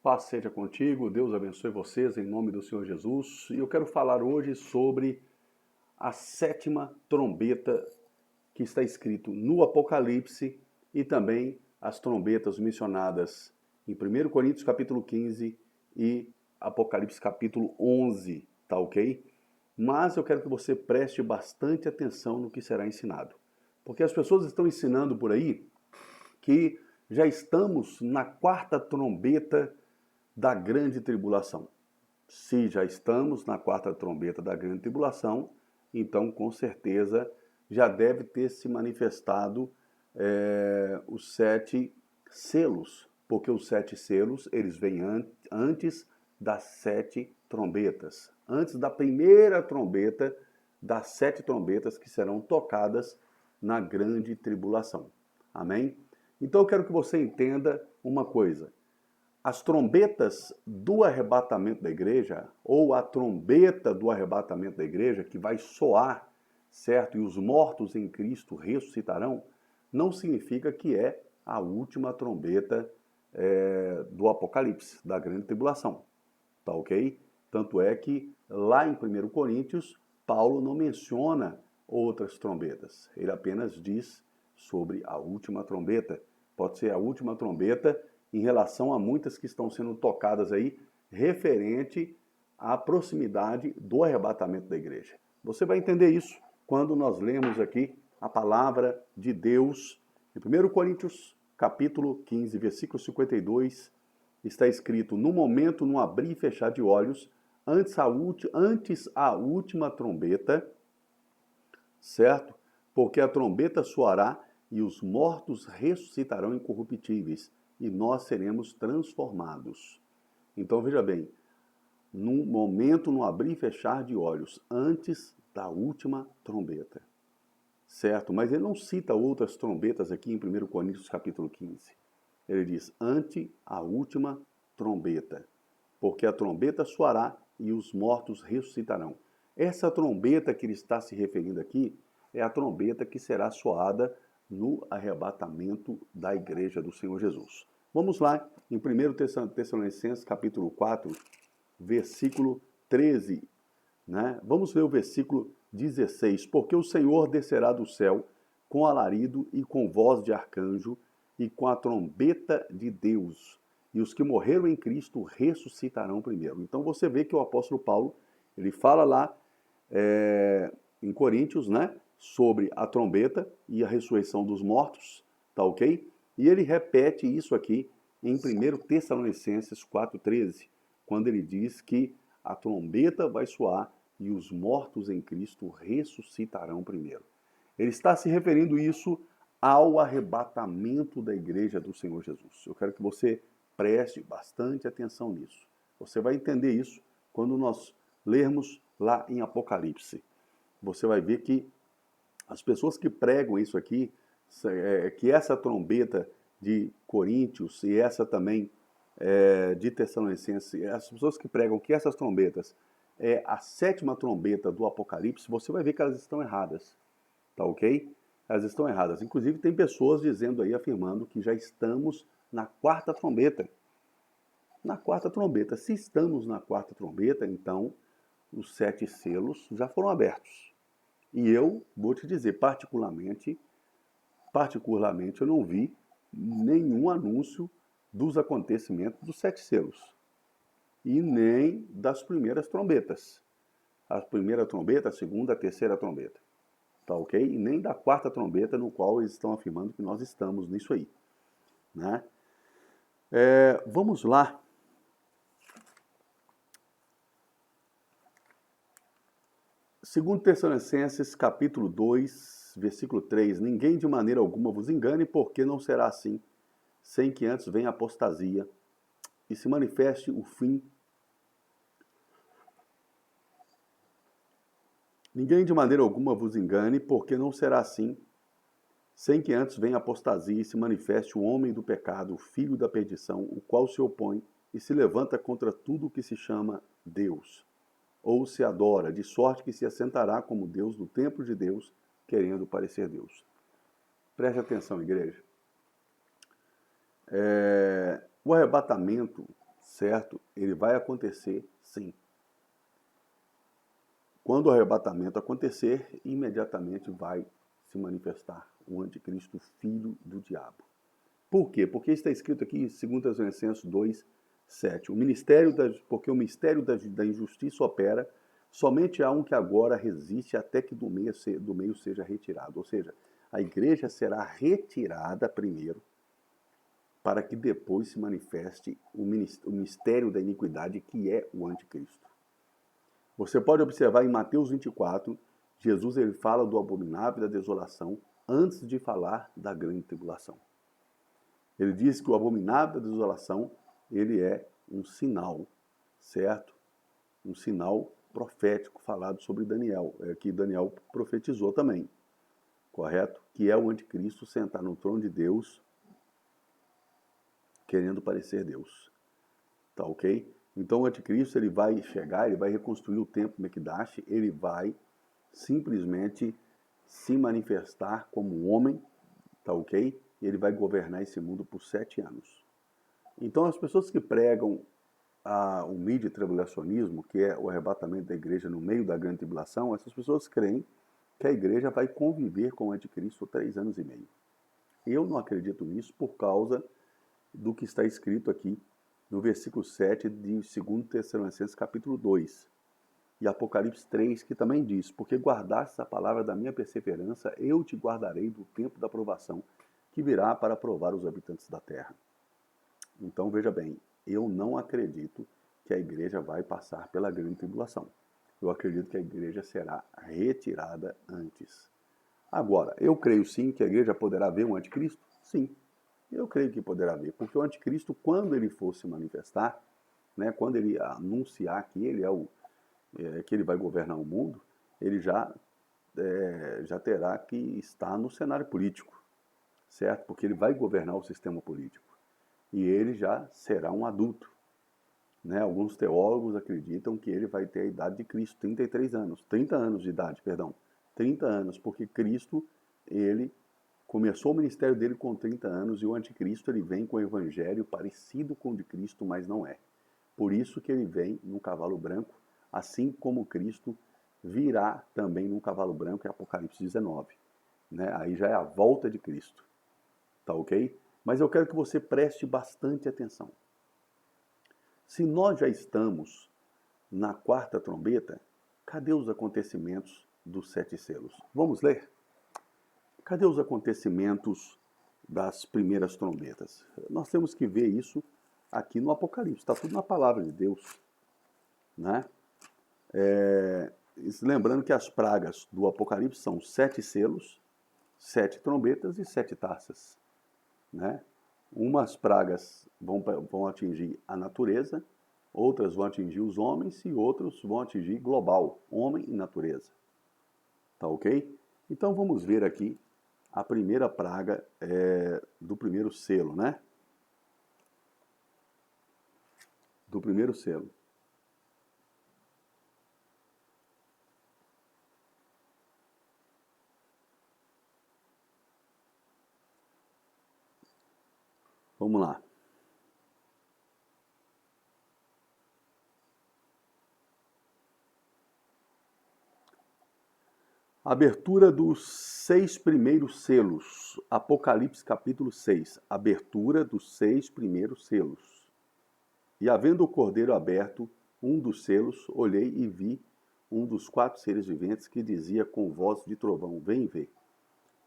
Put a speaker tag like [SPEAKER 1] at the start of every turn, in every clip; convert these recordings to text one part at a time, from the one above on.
[SPEAKER 1] Paz seja contigo, Deus abençoe vocês em nome do Senhor Jesus. E eu quero falar hoje sobre a sétima trombeta que está escrito no Apocalipse e também as trombetas mencionadas em 1 Coríntios capítulo 15 e Apocalipse capítulo 11, tá ok? Mas eu quero que você preste bastante atenção no que será ensinado. Porque as pessoas estão ensinando por aí que já estamos na quarta trombeta da grande tribulação. Se já estamos na quarta trombeta da grande tribulação, então com certeza já deve ter se manifestado os 7 selos, porque os 7 selos eles vêm antes das 7 trombetas, antes da primeira trombeta das 7 trombetas que serão tocadas na grande tribulação. Amém? Então eu quero que você entenda uma coisa. As trombetas do arrebatamento da igreja, ou a trombeta do arrebatamento da igreja, que vai soar, certo? E os mortos em Cristo ressuscitarão, não significa que é a última trombeta do Apocalipse, da grande tribulação. Tá ok? Tanto é que lá em 1 Coríntios, Paulo não menciona outras trombetas. Ele apenas diz sobre a última trombeta. Pode ser a última trombeta em relação a muitas que estão sendo tocadas aí, referente à proximidade do arrebatamento da igreja. Você vai entender isso quando nós lemos aqui a palavra de Deus. Em 1 Coríntios, capítulo 15, versículo 52, está escrito: no momento, no abrir e fechar de olhos, antes a última trombeta, certo? Porque a trombeta soará e os mortos ressuscitarão incorruptíveis, e nós seremos transformados. Então veja bem, num momento, no abrir e fechar de olhos, antes da última trombeta. Certo? Mas ele não cita outras trombetas aqui em 1 Coríntios capítulo 15. Ele diz, ante a última trombeta, porque a trombeta soará e os mortos ressuscitarão. Essa trombeta que ele está se referindo aqui é a trombeta que será soada no arrebatamento da igreja do Senhor Jesus. Vamos lá, em 1 Tessalonicenses capítulo 4, versículo 13. Né? Vamos ver o versículo 16. Porque o Senhor descerá do céu com alarido e com voz de arcanjo e com a trombeta de Deus. E os que morreram em Cristo ressuscitarão primeiro. Então você vê que o apóstolo Paulo, ele fala lá em Coríntios, né, sobre a trombeta e a ressurreição dos mortos, tá ok? E ele repete isso aqui em 1 Tessalonicenses 4,13, quando ele diz que a trombeta vai soar e os mortos em Cristo ressuscitarão primeiro. Ele está se referindo isso ao arrebatamento da igreja do Senhor Jesus. Eu quero que você preste bastante atenção nisso. Você vai entender isso quando nós lermos lá em Apocalipse. Você vai ver que as pessoas que pregam isso aqui, que essa trombeta de Coríntios e essa também de Tessalonicenses, as pessoas que pregam que essas trombetas é a sétima trombeta do Apocalipse, você vai ver que elas estão erradas, tá ok? Elas estão erradas. Inclusive tem pessoas dizendo aí, afirmando que já estamos na quarta trombeta. Na quarta trombeta. Se estamos na quarta trombeta, então os 7 selos já foram abertos. E eu vou te dizer, particularmente, eu não vi nenhum anúncio dos acontecimentos dos 7 selos. E nem das primeiras trombetas. A primeira trombeta, a segunda, a terceira trombeta. Tá ok? E nem da quarta trombeta, no qual eles estão afirmando que nós estamos nisso aí. Né? Vamos lá. Segundo Tessalonicenses, capítulo 2, versículo 3. Ninguém de maneira alguma vos engane, porque não será assim, sem que antes venha a apostasia e se manifeste o fim. Ninguém de maneira alguma vos engane, porque não será assim, sem que antes venha a apostasia e se manifeste o homem do pecado, o filho da perdição, o qual se opõe e se levanta contra tudo o que se chama Deus, ou se adora, de sorte que se assentará como Deus no templo de Deus, querendo parecer Deus. Preste atenção, igreja. O arrebatamento certo? Ele vai acontecer, sim. Quando o arrebatamento acontecer, imediatamente vai se manifestar o anticristo, filho do diabo. Por quê? Porque está escrito aqui em 2 Tessalonicenses 2:7. Porque o mistério da injustiça opera, somente há um que agora resiste até que do meio seja retirado. Ou seja, a igreja será retirada primeiro, para que depois se manifeste o mistério da iniquidade, que é o anticristo. Você pode observar em Mateus 24, Jesus ele fala do abominável e da desolação antes de falar da grande tribulação. Ele diz que o abominável da desolação, ele é um sinal, certo? Um sinal profético falado sobre Daniel, que Daniel profetizou também, correto? Que é o anticristo sentar no trono de Deus, querendo parecer Deus. Tá ok? Então o anticristo ele vai chegar, ele vai reconstruir o templo Mekdash, ele vai simplesmente se manifestar como um homem, tá ok? E ele vai governar esse mundo por 7 anos. Então as pessoas que pregam o midi-tribulacionismo, que é o arrebatamento da igreja no meio da grande tribulação, essas pessoas creem que a igreja vai conviver com o anticristo por 3 anos e meio. Eu não acredito nisso por causa do que está escrito aqui no versículo 7 de 2 Tessalonicenses capítulo 2 e Apocalipse 3, que também diz: porque guardaste a palavra da minha perseverança, eu te guardarei do tempo da provação, que virá para provar os habitantes da terra. Então veja bem, eu não acredito que a igreja vai passar pela grande tribulação. Eu acredito que a igreja será retirada antes. Agora, eu creio sim que a igreja poderá ver um anticristo? Sim, eu creio que poderá ver, porque o anticristo, quando ele for se manifestar, né, quando ele anunciar que ele que ele vai governar o mundo, ele já terá que estar no cenário político, certo? Porque ele vai governar o sistema político. E ele já será um adulto. Né? Alguns teólogos acreditam que ele vai ter a idade de Cristo, 33 anos, 30 anos de idade, perdão. 30 anos, porque Cristo, ele começou o ministério dele com 30 anos e o anticristo ele vem com o evangelho parecido com o de Cristo, mas não é. Por isso que ele vem num cavalo branco, assim como Cristo virá também num cavalo branco em Apocalipse 19. Né? Aí já é a volta de Cristo. Tá ok? Mas eu quero que você preste bastante atenção. Se nós já estamos na quarta trombeta, cadê os acontecimentos dos 7 selos? Vamos ler? Cadê os acontecimentos das primeiras trombetas? Nós temos que ver isso aqui no Apocalipse. Está tudo na palavra de Deus. Né? Lembrando que as pragas do Apocalipse são 7 selos, 7 trombetas e 7 taças. Né? Umas pragas vão atingir a natureza, outras vão atingir os homens e outros vão atingir global, homem e natureza. Tá ok? Então vamos ver aqui a primeira praga do primeiro selo, né? Do primeiro selo. Vamos lá. Abertura dos 6 primeiros selos. Apocalipse capítulo 6. Abertura dos 6 primeiros selos. E havendo o cordeiro aberto um dos selos, olhei e vi um dos 4 seres viventes que dizia com voz de trovão: vem ver.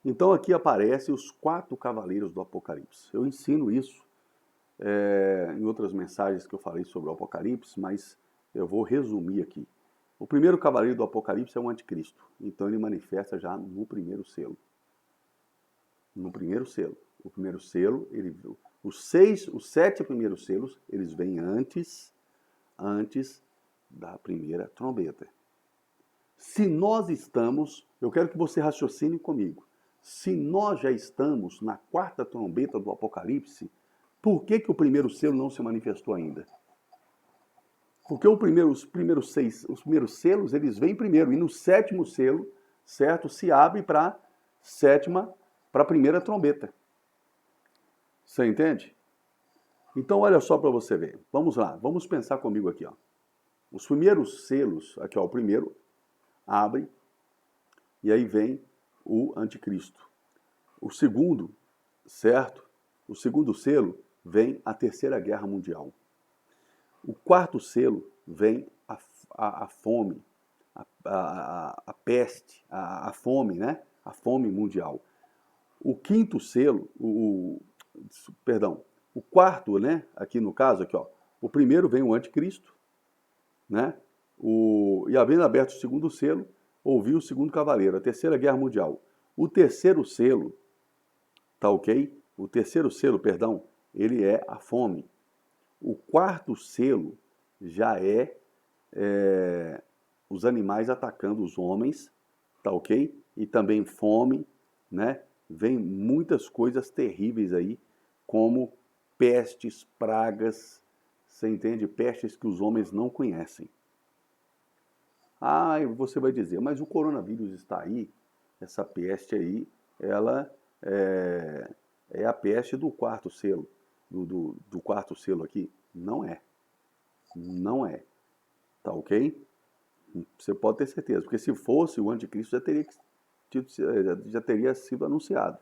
[SPEAKER 1] Então aqui aparecem os 4 cavaleiros do Apocalipse. Eu ensino isso em outras mensagens que eu falei sobre o Apocalipse, mas eu vou resumir aqui. O primeiro cavaleiro do Apocalipse é o anticristo. Então ele manifesta já no primeiro selo. No primeiro selo. O primeiro selo, os 7 primeiros selos, eles vêm antes da primeira trombeta. Se nós estamos, eu quero que você raciocine comigo. Se nós já estamos na quarta trombeta do Apocalipse, por que o primeiro selo não se manifestou ainda? Porque os primeiros selos, eles vêm primeiro. E no 7º selo, certo, se abre para a primeira trombeta. Você entende? Então, olha só para você ver. Vamos lá, vamos pensar comigo aqui, ó. Os primeiros selos, aqui ó, o primeiro abre e aí vem o anticristo. O segundo, certo? O segundo selo vem a Terceira Guerra Mundial. O quarto selo vem a fome, a peste, a fome, né? A fome mundial. O quinto selo, perdão, o quarto, né? Aqui no caso, aqui, ó, o primeiro vem o anticristo, né? E havendo aberto o segundo selo, ouviu o segundo cavaleiro, a Terceira Guerra Mundial. O terceiro selo, tá ok? O terceiro selo, perdão, ele é a fome. O quarto selo já é, os animais atacando os homens, tá ok? E também fome, né? Vem muitas coisas terríveis aí, como pestes, pragas, você entende? Pestes que os homens não conhecem. Ah, você vai dizer, mas o coronavírus está aí, essa peste aí, ela é a peste do quarto selo, do quarto selo aqui. Não é. Não é. Tá ok? Você pode ter certeza, porque se fosse o anticristo já teria sido anunciado.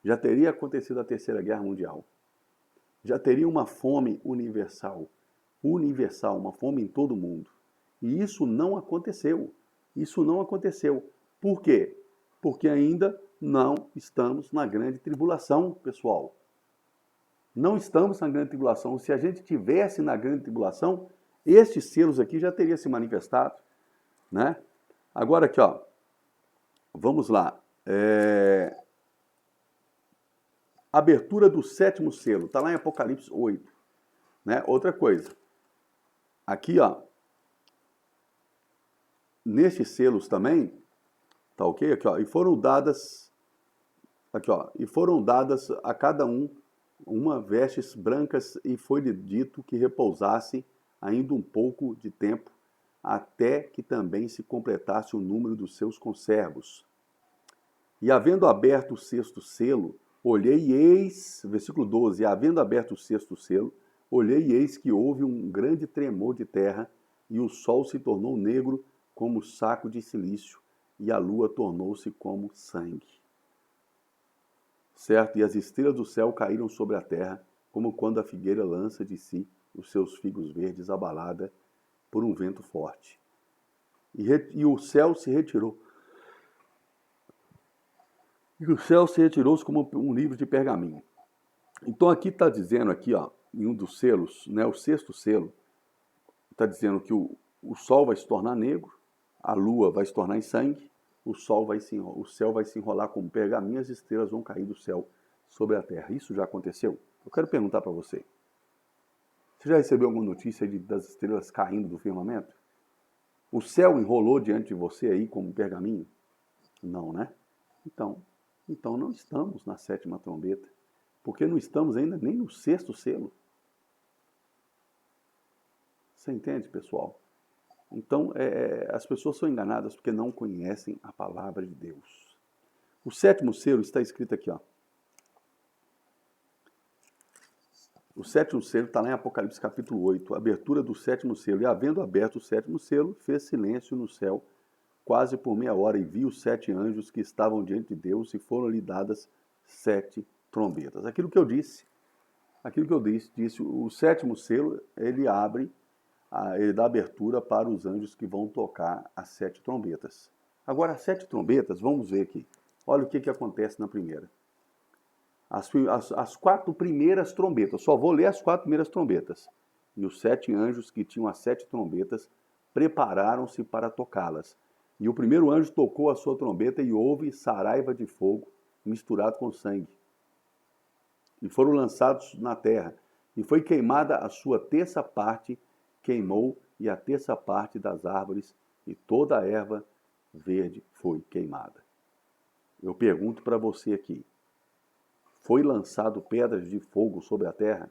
[SPEAKER 1] Já teria acontecido a Terceira Guerra Mundial. Já teria uma fome universal. Universal, uma fome em todo mundo. E isso não aconteceu. Isso não aconteceu. Por quê? Porque ainda não estamos na grande tribulação, pessoal. Não estamos na grande tribulação. Se a gente tivesse na grande tribulação, estes selos aqui já teriam se manifestado, né? Agora aqui, ó, vamos lá. Abertura do sétimo selo, está lá em Apocalipse 8, né? Outra coisa. Aqui, ó, nestes selos também, tá ok? Aqui, ó, e foram dadas a cada um uma vestes brancas e foi-lhe dito que repousasse ainda um pouco de tempo, até que também se completasse o número dos seus conservos. E havendo aberto o sexto selo, olhei e eis, versículo 12, e havendo aberto o sexto selo, olhei e eis que houve um grande tremor de terra, e o sol se tornou negro como saco de cilício, e a lua tornou-se como sangue. Certo? E as estrelas do céu caíram sobre a terra, como quando a figueira lança de si os seus figos verdes abalada por um vento forte. E o céu se retirou. E o céu se retirou-se como um livro de pergaminho. Então aqui está dizendo, aqui, ó, em um dos selos, né, o sexto selo, está dizendo que o sol vai se tornar negro, a lua vai se tornar em sangue, o céu vai se enrolar como pergaminho, as estrelas vão cair do céu sobre a terra. Isso já aconteceu? Eu quero perguntar para você. Você já recebeu alguma notícia das estrelas caindo do firmamento? O céu enrolou diante de você aí como pergaminho? Não, né? Então não estamos na sétima trombeta, porque não estamos ainda nem no sexto selo. Você entende, pessoal? Então, as pessoas são enganadas porque não conhecem a palavra de Deus. O sétimo selo está escrito aqui, ó. O sétimo selo está lá em Apocalipse capítulo 8, abertura do sétimo selo. E havendo aberto o sétimo selo, fez silêncio no céu, quase por meia hora, e viu os 7 anjos que estavam diante de Deus, e foram-lhe dadas 7 trombetas. Aquilo que eu disse, o sétimo selo, ele dá abertura para os anjos que vão tocar as 7 trombetas. Agora, as 7 trombetas, vamos ver aqui. Olha o que acontece na primeira. As 4 primeiras trombetas, só vou ler as 4 primeiras trombetas. E os 7 anjos que tinham as 7 trombetas prepararam-se para tocá-las. E o primeiro anjo tocou a sua trombeta e houve saraiva de fogo misturado com sangue. E foram lançados na terra. E foi queimada a sua terça parte, queimou, e a terça parte das árvores, e toda a erva verde foi queimada. Eu pergunto para você aqui, foi lançado pedras de fogo sobre a terra?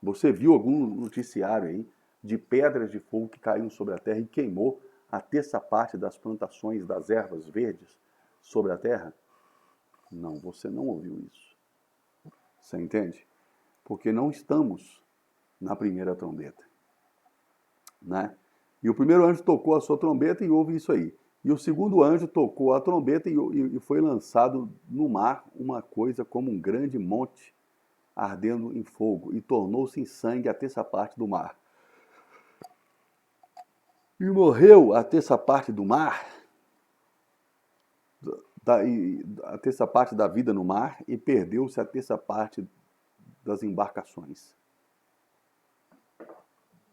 [SPEAKER 1] Você viu algum noticiário aí de pedras de fogo que caíram sobre a terra e queimou a terça parte das plantações das ervas verdes sobre a terra? Não, você não ouviu isso. Você entende? porque não estamos na primeira trombeta, né? E o primeiro anjo tocou a sua trombeta e houve isso aí. E o segundo anjo tocou a trombeta e foi lançado no mar uma coisa como um grande monte ardendo em fogo, e tornou-se em sangue a terça parte do mar. E morreu a terça parte do mar, a terça parte da vida no mar, e perdeu-se a terça parte das embarcações.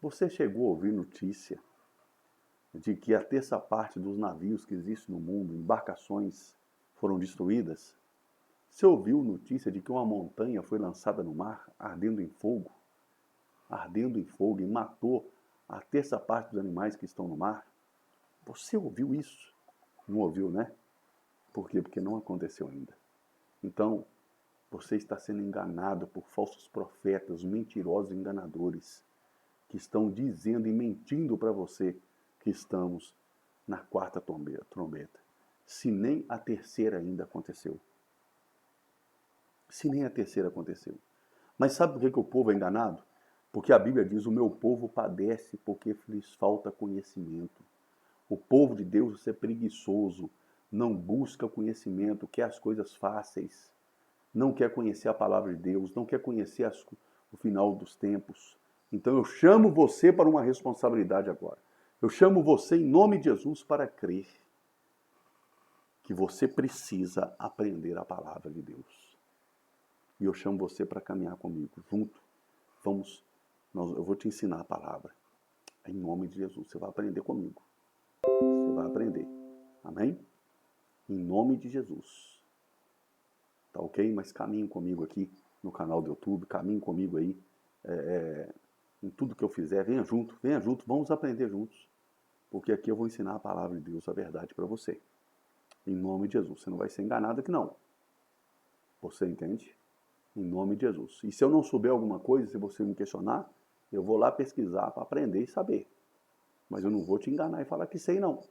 [SPEAKER 1] Você chegou a ouvir notícia de que a terça parte dos navios que existem no mundo, embarcações, foram destruídas? Você ouviu notícia de que uma montanha foi lançada no mar, ardendo em fogo, e matou a terça parte dos animais que estão no mar? Você ouviu isso? Não ouviu, né? Por quê? Porque não aconteceu ainda. Então, você está sendo enganado por falsos profetas, mentirosos e enganadores, que estão dizendo e mentindo para você que estamos na quarta trombeta. Se nem a terceira ainda aconteceu. Se nem a terceira aconteceu. Mas sabe por que o povo é enganado? Porque a Bíblia diz: o meu povo padece porque lhes falta conhecimento. O povo de Deus é preguiçoso, não busca conhecimento, quer as coisas fáceis, não quer conhecer a palavra de Deus, não quer conhecer o final dos tempos. Então eu chamo você para uma responsabilidade agora. Eu chamo você em nome de Jesus para crer que você precisa aprender a palavra de Deus. E eu chamo você para caminhar comigo, junto. Eu vou te ensinar a palavra. Em nome de Jesus, você vai aprender comigo. Você vai aprender. Amém? Em nome de Jesus. Tá ok? Mas caminhe comigo aqui no canal do YouTube, caminhe comigo aí em tudo que eu fizer. Venha junto, vamos aprender juntos. Porque aqui eu vou ensinar a palavra de Deus, a verdade para você. Em nome de Jesus. Você não vai ser enganado aqui não. Você entende? Em nome de Jesus. E se eu não souber alguma coisa, se você me questionar, eu vou lá pesquisar para aprender e saber. Mas eu não vou te enganar e falar que sei não.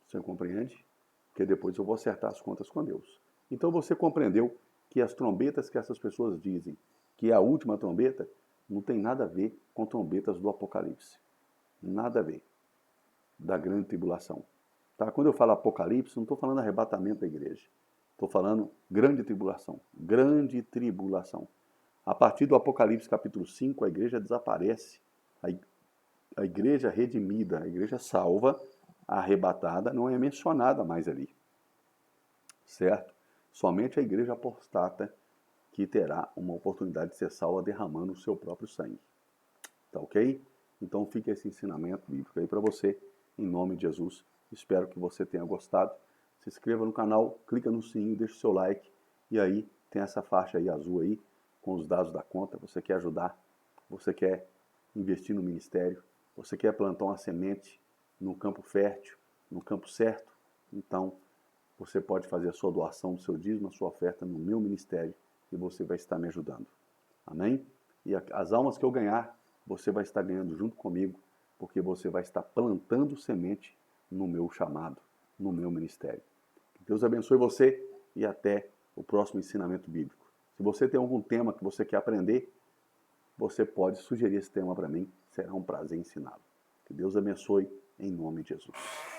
[SPEAKER 1] Você compreende? Porque depois eu vou acertar as contas com Deus. Então você compreendeu que as trombetas que essas pessoas dizem que é a última trombeta, não tem nada a ver com trombetas do Apocalipse. Nada a ver. Da grande tribulação. Tá? Quando eu falo Apocalipse, não estou falando arrebatamento da igreja. Estou falando grande tribulação. Grande tribulação. A partir do Apocalipse capítulo 5, a igreja desaparece. A igreja redimida, a igreja salva, arrebatada, não é mencionada mais ali. Certo? Somente a igreja apostata que terá uma oportunidade de ser salva derramando o seu próprio sangue. Tá ok? Então fica esse ensinamento bíblico aí para você, em nome de Jesus. Espero que você tenha gostado. Se inscreva no canal, clica no sininho, deixa o seu like. E aí tem essa faixa aí azul aí, com os dados da conta. Você quer ajudar, você quer investir no ministério, você quer plantar uma semente no campo fértil, no campo certo. Então, você pode fazer a sua doação do seu dízimo, a sua oferta no meu ministério e você vai estar me ajudando. Amém? E as almas que eu ganhar, você vai estar ganhando junto comigo, porque você vai estar plantando semente no meu chamado, no meu ministério. Que Deus abençoe você e até o próximo ensinamento bíblico. Se você tem algum tema que você quer aprender, você pode sugerir esse tema para mim, será um prazer ensiná-lo. Que Deus abençoe em nome de Jesus.